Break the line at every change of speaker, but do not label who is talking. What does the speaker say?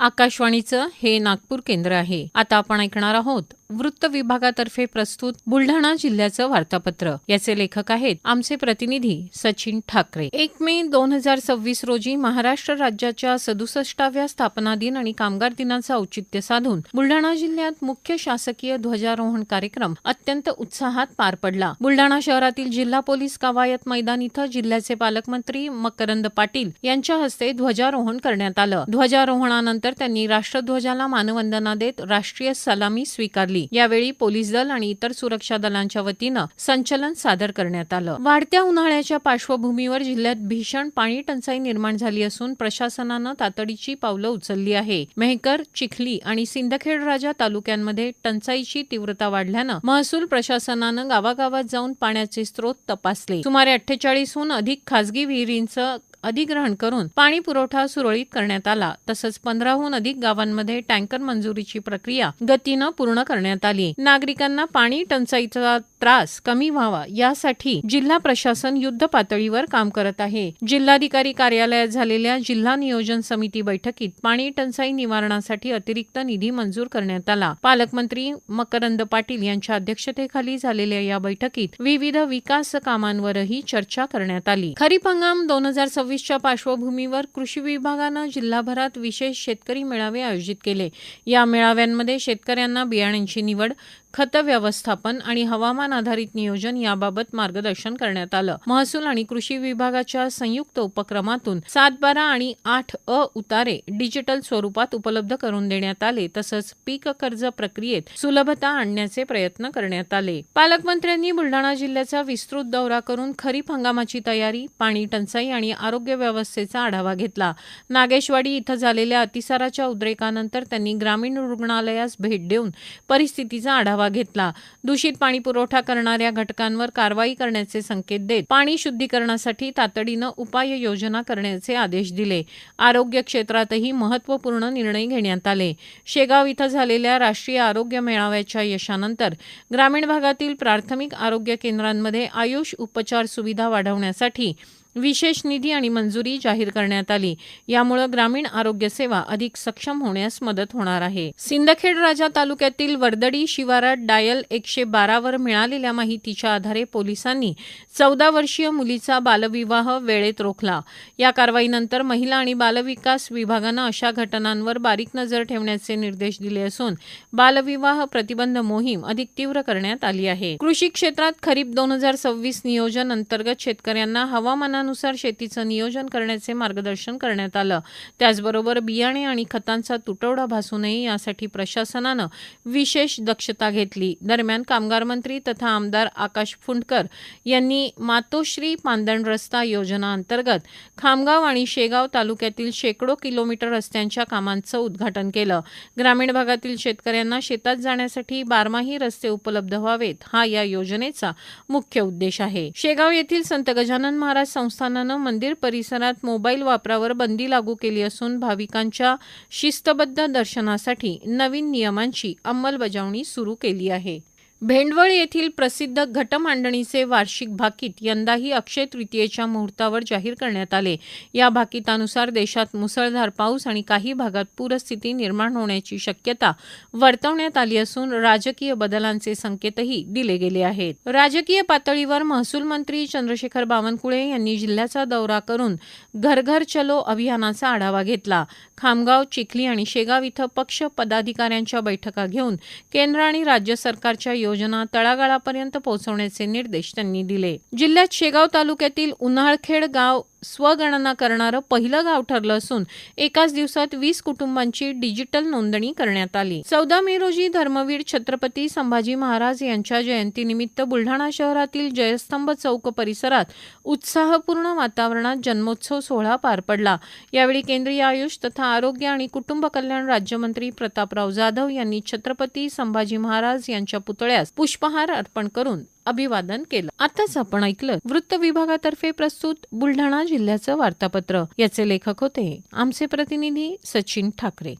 आकाशवाणीचं हे नागपूर केंद्र आहे. आता आपण ऐकणार आहोत वृत्त विभागातर्फे प्रस्तुत बुलढाणा जिल्ह्याचं वार्तापत्र. याचे लेखक आहेत आमचे प्रतिनिधी सचिन ठाकरे. 1 मे 2026 रोजी महाराष्ट्र राज्याच्या 67व्या स्थापना दिन आणि कामगार दिनाचं औचित्य साधून बुलढाणा जिल्ह्यात मुख्य शासकीय ध्वजारोहण कार्यक्रम अत्यंत उत्साहात पार पडला. बुलढाणा शहरातील जिल्हा पोलीस कवायत मैदान इथं जिल्ह्याचे पालकमंत्री मकरंद पाटील यांच्या हस्ते ध्वजारोहण करण्यात आलं. ध्वजारोहणानंतर त्यांनी राष्ट्रध्वजाला मानवंदना देत राष्ट्रीय सलामी स्वीकारली. यावेळी पोलीस दल आणि इतर सुरक्षा दलांच्या वतीनं संचलन सादर करण्यात आलं. वाढत्या उन्हाळ्याच्या पार्श्वभूमीवर जिल्ह्यात भीषण पाणी टंचाई निर्माण झाली असून प्रशासनानं तातडीची पावलं उचलली आहे. मेहकर, चिखली आणि सिंदखेड राजा तालुक्यांमध्ये टंचाईची तीव्रता वाढल्यानं महसूल प्रशासनानं गावागावात जाऊन पाण्याचे स्रोत तपासले. सुमारे 48हून अधिक खासगी विहिरींचं अधिग्रहण करून पाणी पुरवठा सुरळीत करण्यात आला. तसंच 15हून अधिक गावांमध्ये टँकर मंजुरीची प्रक्रिया गतीनं पूर्ण करण्यात आली. नागरिकांना पाणी टंचाईचा त्रास कमी व्हावा यासाठी जिल्हा प्रशासन युद्ध पातळीवर काम करत आहे. जिल्हाधिकारी कार्यालयात झालेल्या जिल्हा नियोजन समिती बैठकीत पाणी टंचाई निवारणासाठी अतिरिक्त निधी मंजूर करण्यात आला. पालकमंत्री मकरंद पाटील यांच्या अध्यक्षतेखाली झालेल्या या बैठकीत विविध विकास कामांवरही चर्चा करण्यात आली. खरीप हंगाम 2026च्या पार्श्वभूमीवर कृषी विभागानं जिल्हाभरात विशेष शेतकरी मेळावे आयोजित केले. या मेळाव्यांमध्ये शेतकऱ्यांना बियाण्यांची निवड, खत व्यवस्थापन आणि हवामान आधारित नियोजन याबाबत मार्गदर्शन करण्यात आलं. महसूल आणि कृषी विभागाच्या संयुक्त उपक्रमातून 7/12 आणि 8अ उतारे डिजिटल स्वरूपात उपलब्ध करून देण्यात आले. तसंच पीक कर्ज प्रक्रियेत सुलभता आणण्याचे प्रयत्न करण्यात आले. पालकमंत्र्यांनी बुलढाणा जिल्ह्याचा विस्तृत दौरा करून खरीप हंगामाची तयारी, पाणी टंचाई आणि आरोग्य व्यवस्थेचा आढावा घेतला. नागेशवाडी इथं झालेल्या अतिसाराच्या उद्रेकानंतर त्यांनी ग्रामीण रुग्णालयास भेट देऊन परिस्थितीचा आढावा घेतला. दूषित पाणी पुरवठा करणाऱ्या घटकांवर कारवाई करण्याचे संकेत देत पाणी शुद्धीकरणासाठी तातडीनं उपाययोजना करण्याचे आदेश दिले. आरोग्य क्षेत्रातही महत्त्वपूर्ण निर्णय घेण्यात आले. शेगाव इथं झालेल्या राष्ट्रीय आरोग्य मेळाव्याच्या यशानंतर ग्रामीण भागातील प्राथमिक आरोग्य केंद्रांमध्ये आयुष उपचार सुविधा वाढवण्यासाठी विशेष निधी आणि मंजुरी जाहीर करण्यात आली. यामुळे ग्रामीण आरोग्य सेवा अधिक सक्षम होण्यास मदत होणार आहे. सिंदखेड राजा तालुक्यातील वर्दडी शिवारात डायल 112 वर मिळालेल्या माहितीच्या आधारे पोलिसांनी 14 वर्षीय मुलीचा बालविवाह वेळेत रोखला. या कारवाईनंतर महिला आणि बालविकास विभागानं अशा घटनांवर बारीक नजर ठेवण्याचे निर्देश दिले असून बालविवाह प्रतिबंध मोहीम अधिक तीव्र करण्यात आली आहे. कृषी क्षेत्रात खरीप 2026 नियोजन अंतर्गत शेतकऱ्यांना हवामानानुसार शेतीचं नियोजन करण्याचे मार्गदर्शन करण्यात आलं. त्याचबरोबर बियाणे आणि खतांचा तुटवडा भासू नये यासाठी प्रशासनानं विशेष दक्षता घेतली. दरम्यान कामगार मंत्री तथा आमदार आकाश फुंडकर यांनी मातोश्री पांदण रस्ता योजना अंतर्गत खामगाव आणि शेगाव तालुक्यातील शेकडो किलोमीटर रस्त्यांच्या कामांचं उद्घाटन केलं. ग्रामीण भागातील शेतकऱ्यांना शेतात जाण्यासाठी बारमाही रस्ते उपलब्ध व्हावेत हा या योजनेचा मुख्य उद्देश आहे. शेगाव येथील संत गजानन महाराज संस्थानानं मंदिर परिसरात मोबाईल वापरावर बंदी लागू केली असून भाविकांच्या शिस्तबद्ध दर्शनासाठी नवीन नियमांची अंमलबजावणी सुरू केली आहे. भेंडवळ येथील प्रसिद्ध घटमांडणीचे वार्षिक भाकीत यंदाही अक्षय तृतीयेच्या मुहूर्तावर जाहीर करण्यात आले. या भाकितानुसार देशात मुसळधार पाऊस आणि काही भागात पूरस्थिती निर्माण होण्याची शक्यता वर्तवण्यात आली असून राजकीय बदलांचे संकेतही दिले गेले आहेत. राजकीय पातळीवर महसूल मंत्री चंद्रशेखर बावनकुळे यांनी जिल्ह्याचा दौरा करून घर घर चलो अभियानाचा आढावा घेतला. खामगाव, चिखली आणि शेगाव इथं पक्ष पदाधिकाऱ्यांच्या बैठका घेऊन केंद्र आणि राज्य सरकारच्या योजना तळागाळापर्यंत पोहोचवण्याचे निर्देश त्यांनी दिले. जिल्ह्यात शेगाव तालुक्यातील उन्हाळखेड गाव स्वगणना करणारं पहिलं गाव ठरलं असून एकाच दिवसात 20 कुटुंबांची डिजिटल नोंदणी करण्यात आली. 14 मे रोजी धर्मवीर छत्रपती संभाजी महाराज यांच्या जयंतीनिमित्त बुलढाणा शहरातील जयस्तंभ चौक परिसरात उत्साहपूर्ण वातावरणात जन्मोत्सव सोहळा पार पडला. यावेळी केंद्रीय आयुष तथा आरोग्य आणि कुटुंब कल्याण राज्यमंत्री प्रतापराव जाधव यांनी छत्रपती संभाजी महाराज यांच्या पुतळ्यास पुष्पहार अर्पण करून अभिवादन केलं. आताच आपण ऐकलं वृत्त विभागातर्फे प्रस्तुत बुलढाणा जिल्ह्याचं वार्तापत्र. याचे लेखक होते आमचे प्रतिनिधी सचिन ठाकरे.